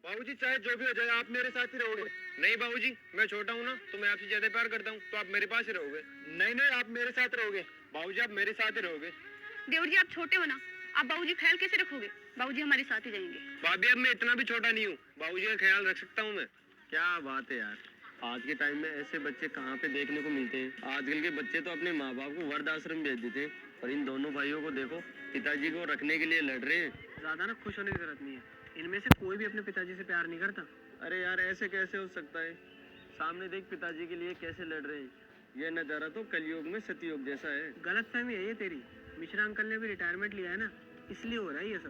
बाबूजी चाहे जो भी हो जाए आप मेरे साथ ही रहोगे। नहीं बाबूजी, मैं छोटा हूँ ना, तो मैं आपसे ज्यादा प्यार करता हूँ, तो आप मेरे पास ही रहोगे। नहीं नहीं, आप मेरे साथ रहोगे बाबूजी, आप मेरे साथ ही रहोगे। देवर जी आप छोटे हो ना, आप बाबूजी ख्याल कैसे रखोगे? बाबूजी हमारे साथ ही जाएंगे। भाभी अब मैं इतना भी छोटा नहीं हूँ, बाबूजी का ख्याल रख सकता हूँ मैं। क्या बात है यार, आज के टाइम में ऐसे बच्चे कहाँ पे देखने को मिलते हैं। आजकल के बच्चे तो अपने माँ बाप को वृद्धाश्रम भेज देते हैं, और इन दोनों भाइयों को देखो, पिताजी को रखने के लिए लड़ रहे हैं। ज्यादा ना खुश होने की जरूरत नहीं है, इनमें से कोई भी अपने पिताजी से प्यार नहीं करता। अरे यार ऐसे कैसे हो सकता है, सामने देख पिताजी के लिए कैसे लड़ रहे हैं। ये नजारा तो कलयुग में सतयुग जैसा है। गलत फहमी है ये तेरी, मिश्रा अंकल ने भी रिटायरमेंट लिया है ना, इसलिए हो रहा है ये सब।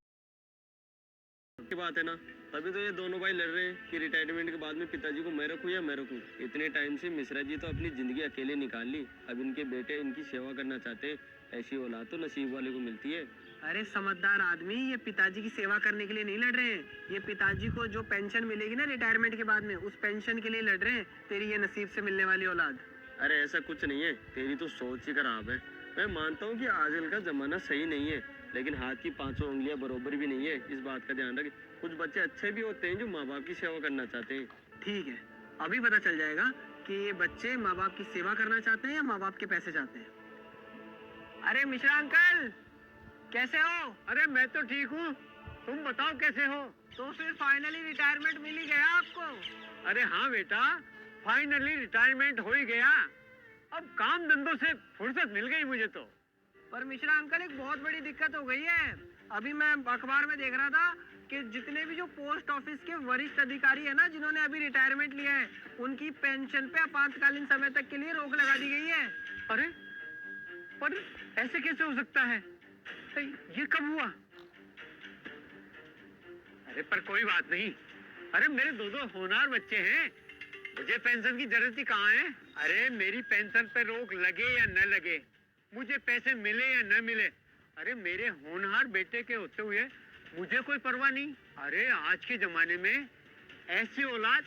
की बात है ना, तभी तो ये दोनों भाई लड़ रहे हैं कि रिटायरमेंट के बाद में पिताजी को मैं रखूं या मैं रखूं। इतने टाइम से मिश्रा जी तो अपनी जिंदगी अकेले निकाल ली, अब इनके बेटे इनकी सेवा करना चाहते हैं। ऐसी औलाद तो नसीब वाले को मिलती है। अरे समझदार आदमी, ये पिताजी की सेवा करने के लिए नहीं लड़ रहे हैं, ये पिताजी को जो पेंशन मिलेगी ना रिटायरमेंट के बाद में, उस पेंशन के लिए लड़ रहे हैं, तेरी ये नसीब से मिलने वाली औलाद। अरे ऐसा कुछ नहीं है, तेरी तो सोच ही खराब है। मैं मानता हूँ कि आजकल का जमाना सही नहीं है, लेकिन हाथ की पांचों उंगलियां बरोबर भी नहीं है, इस बात का ध्यान रख। कुछ बच्चे अच्छे भी होते हैं जो माँ बाप की सेवा करना चाहते हैं। ठीक है, अभी पता चल जाएगा कि ये बच्चे माँ बाप की सेवा करना चाहते हैं या माँ बाप के पैसे चाहते हैं। अरे मिश्रा अंकल कैसे हो? अरे मैं तो ठीक हूँ, तुम बताओ कैसे हो? तो फिर फाइनली रिटायरमेंट मिल ही गया आपको? अरे हाँ बेटा, फाइनली रिटायरमेंट हो ही गया, अब काम धंधों से फुर्सत मिल गई मुझे तो। पर मिश्रा अंकल एक बहुत बड़ी दिक्कत हो गई है, अभी मैं अखबार में देख रहा था कि जितने भी जो पोस्ट ऑफिस के वरिष्ठ अधिकारी है ना, जिन्होंने अभी रिटायरमेंट लिया है, उनकी पेंशन पे आपातकालीन समय तक के लिए रोक लगा दी गई है। अरे पर ऐसे कैसे हो सकता है, ये कब हुआ? अरे पर कोई बात नहीं, अरे मेरे दो होनहार बच्चे हैं, मुझे पेंशन की जरूरत ही कहाँ है। अरे मेरी पेंशन पे रोक लगे या न लगे, मुझे पैसे मिले या न मिले, अरे मेरे होनहार बेटे के होते हुए मुझे कोई परवाह नहीं। अरे आज के जमाने में ऐसी औलाद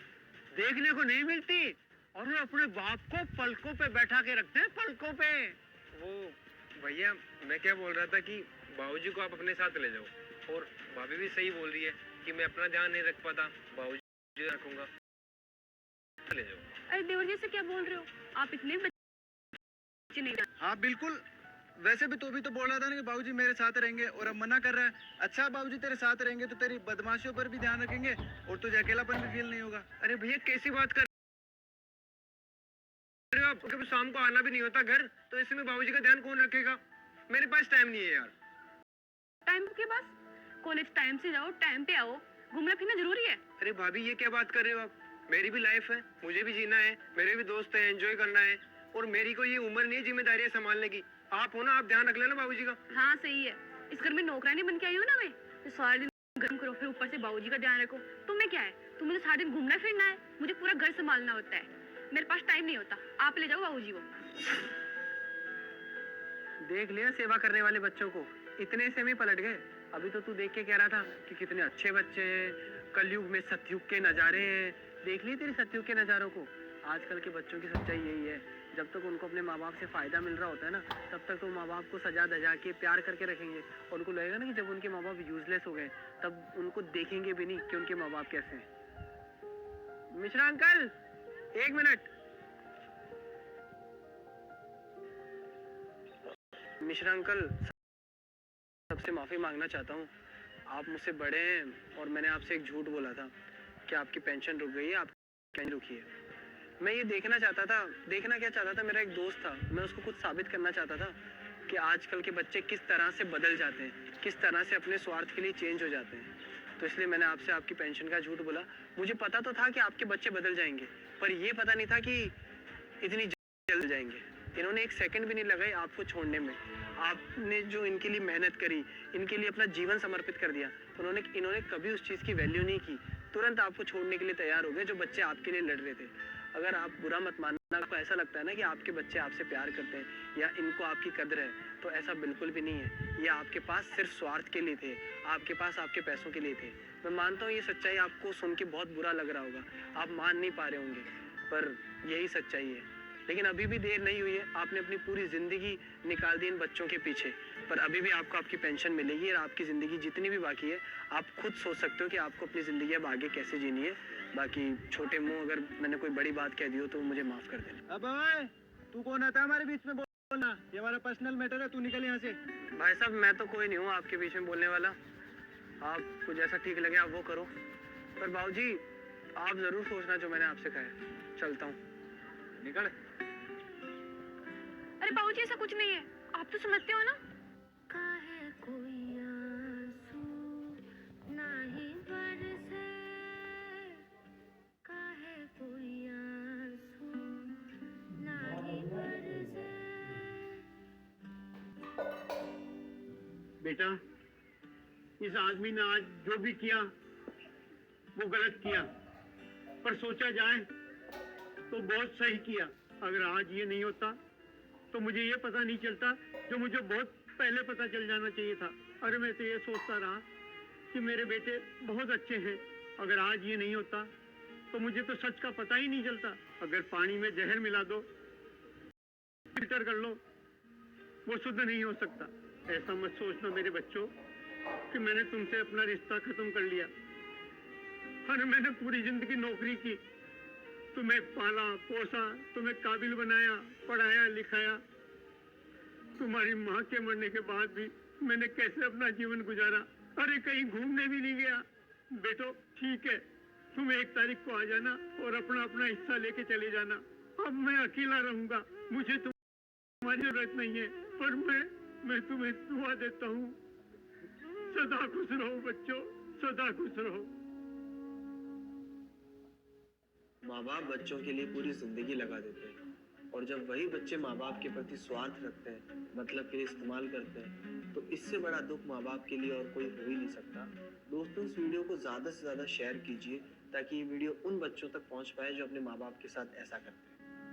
देखने को नहीं मिलती, और वो अपने बाप को पलकों पे बैठा के रखते हैं, पलकों पे। वो भैया मैं क्या बोल रहा था कि बाबूजी को आप अपने साथ ले जाओ, और भाभी भी सही बोल रही है कि मैं अपना ध्यान नहीं रख पाता, बाबूजी रखूंगा, ले जाओ। अरे देवर जी से क्या बोल रहे हो, आप इतने बच्चे नहीं। हाँ बिल्कुल, वैसे भी तो भी तो बोल रहा था ना कि बाबूजी मेरे साथ रहेंगे, और अब मना कर रहा है। अच्छा बाबूजी तेरे साथ रहेंगे तो तेरी बदमाशियों पर भी ध्यान रखेंगे, और तुझे अकेलापन भी फील नहीं होगा। अरे भैया कैसी बात कर रहे हो आप, कभी शाम को आना भी नहीं होता घर, तो ऐसे में बाबूजी का ध्यान कौन रखेगा? मेरे पास टाइम नहीं है यार। टाइम के पास? कॉलेज टाइम से जाओ, टाइम पे आओ, घूमना फिरना जरूरी है। अरे भाभी ये क्या बात कर रहे हो आप, मेरी भी लाइफ है, मुझे भी जीना है, मेरे भी दोस्त हैं, एंजॉय करना है, और मेरी को ये उम्र नहीं है जिम्मेदारियां संभालने की। आप हो ना, आप ध्यान रख लेना बाबूजी का। हाँ सही है, इस घर में नौकरानी बन के आई हो ना मैं, तो सारा दिन गर्म करो, फिर ऊपर से बाबूजी का ध्यान रखो। तुम्हें क्या है, तुम्हें तो सारा दिन घूमना फिरना है, मुझे पूरा घर संभालना होता है, मेरे पास टाइम नहीं होता। आप ले जाओ बाबूजी को। देख लिया सेवा करने वाले बच्चों को, इतने से में पलट गए। अभी तो तू देख के कह रहा था कि कितने अच्छे बच्चे हैं, कलयुग में सतयुग के नजारे हैं। देख लिए तेरे सतयुग के नजारों को। आजकल के बच्चों की सच्चाई यही है, जब तक उनको अपने माँ बाप से फायदा मिल रहा होता है ना, तब तक तो माँ बाप को सजा धजा के प्यार करके रखेंगे, और उनको लगेगा ना कि जब उनके माँ बाप यूजलेस हो गए, तब उनको देखेंगे भी नहीं कि उनके माँ बाप कैसे हैं। मिश्रा अंकल एक मिनट। मिश्रा अंकल सबसे माफी मांगना चाहता हूँ, आप मुझसे बड़े हैं, और मैंने आपसे एक झूठ बोला था कि आपकी पेंशन रुक गई है, आप पेंशन रुकी है। मैं ये देखना चाहता था, देखना क्या चाहता था, मेरा एक दोस्त था, मैं उसको कुछ साबित करना चाहता था कि आजकल के बच्चे किस तरह से बदल जाते हैं, किस तरह से अपने स्वार्थ के लिए चेंज हो जाते हैं। तो इसलिए मैंने आपसे आपकी पेंशन का झूठ बोला। मुझे पता तो था कि आपके बच्चे बदल जाएंगे, पर ये पता नहीं था कि इतनी जल्द जाएंगे। इन्होंने एक सेकंड भी नहीं लगाई आपको छोड़ने में। आपने जो इनके लिए मेहनत करी, इनके लिए अपना जीवन समर्पित कर दिया, इन्होंने कभी उस चीज़ की वैल्यू नहीं की, तुरंत आपको छोड़ने के लिए तैयार हो गए, जो बच्चे आपके लिए लड़ रहे थे। अगर आप बुरा मत मानना, आपको ऐसा लगता है ना कि आपके बच्चे आपसे प्यार करते हैं या इनको आपकी कदर है, तो ऐसा बिल्कुल भी नहीं है। ये आपके पास सिर्फ स्वार्थ के लिए थे, आपके पास आपके पैसों के लिए थे। मैं मानता हूँ ये सच्चाई आपको सुन के बहुत बुरा लग रहा होगा, आप मान नहीं पा रहे होंगे, पर यही सच्चाई है। लेकिन अभी भी देर नहीं हुई है, आपने अपनी पूरी जिंदगी निकाल दी इन बच्चों के पीछे। पर अभी भी आपको आपकी पेंशन मिलेगी और आपकी ज़िंदगी जितनी भी बाकी है आप खुद सोच सकते हो कि आपको अपनी ज़िंदगी अब आगे कैसे जीनी है। बाकी छोटे मुंह अगर मैंने कोई बड़ी बात कह दी हो तो मुझे माफ़ कर देना। अब ओए, तू कौन आता है हमारे बीच में बोलना? ये हमारा पर्सनल मैटर है, तू निकल यहाँ से। भाई साहब मैं तो कोई नहीं हूँ आपके बीच में बोलने वाला, आपको जैसा ठीक लगे आप वो करो। पर बाबूजी आप ज़रूर सोचना जो मैंने आपसे कहा है। चलता हूँ। निकल। अरे बाबूजी ऐसा कुछ नहीं है, आप तो समझते हो ना। काहे कोई आंसू नाही बरसे, काहे कोई आंसू नाही बरसे। बेटा, इस आदमी ने आज जो भी किया वो गलत किया, पर सोचा जाए तो बहुत सही किया। अगर आज ये नहीं होता तो मुझे ये पता नहीं चलता जो मुझे बहुत पहले पता चल जाना चाहिए था। अरे मैं तो ये सोचता रहा कि मेरे बेटे बहुत अच्छे हैं। अगर आज ये नहीं होता तो मुझे तो सच का पता ही नहीं चलता। अगर पानी में जहर मिला दो, फिल्टर कर लो, वो शुद्ध नहीं हो सकता। ऐसा मत सोचना मेरे बच्चों कि मैंने तुमसे अपना रिश्ता खत्म कर लिया। अरे मैंने पूरी जिंदगी नौकरी की, तुम्हें पाला पोसा, तुम्हें काबिल बनाया, पढ़ाया लिखाया। तुम्हारी माँ के मरने के बाद भी मैंने कैसे अपना जीवन गुजारा। अरे कहीं घूमने भी नहीं गया। बेटो ठीक है, तुम 1 तारीख को आ जाना और अपना अपना हिस्सा लेके चले जाना। अब मैं अकेला रहूंगा, मुझे तुम्हारी जरूरत नहीं है, पर मैं तुम्हें दुआ देता हूँ। सदा खुश रहो बच्चों, सदा खुश रहो। माँ बाप बच्चों के लिए पूरी जिंदगी लगा देते हैं, और जब वही बच्चे माँ बाप के प्रति स्वार्थ रखते हैं, मतलब के लिए इस्तेमाल करते हैं, तो इससे बड़ा दुख माँ बाप के लिए और कोई हो ही नहीं सकता। दोस्तों इस वीडियो को ज़्यादा से ज़्यादा शेयर कीजिए ताकि ये वीडियो उन बच्चों तक पहुँच पाए जो अपने माँ बाप के साथ ऐसा करते हैं।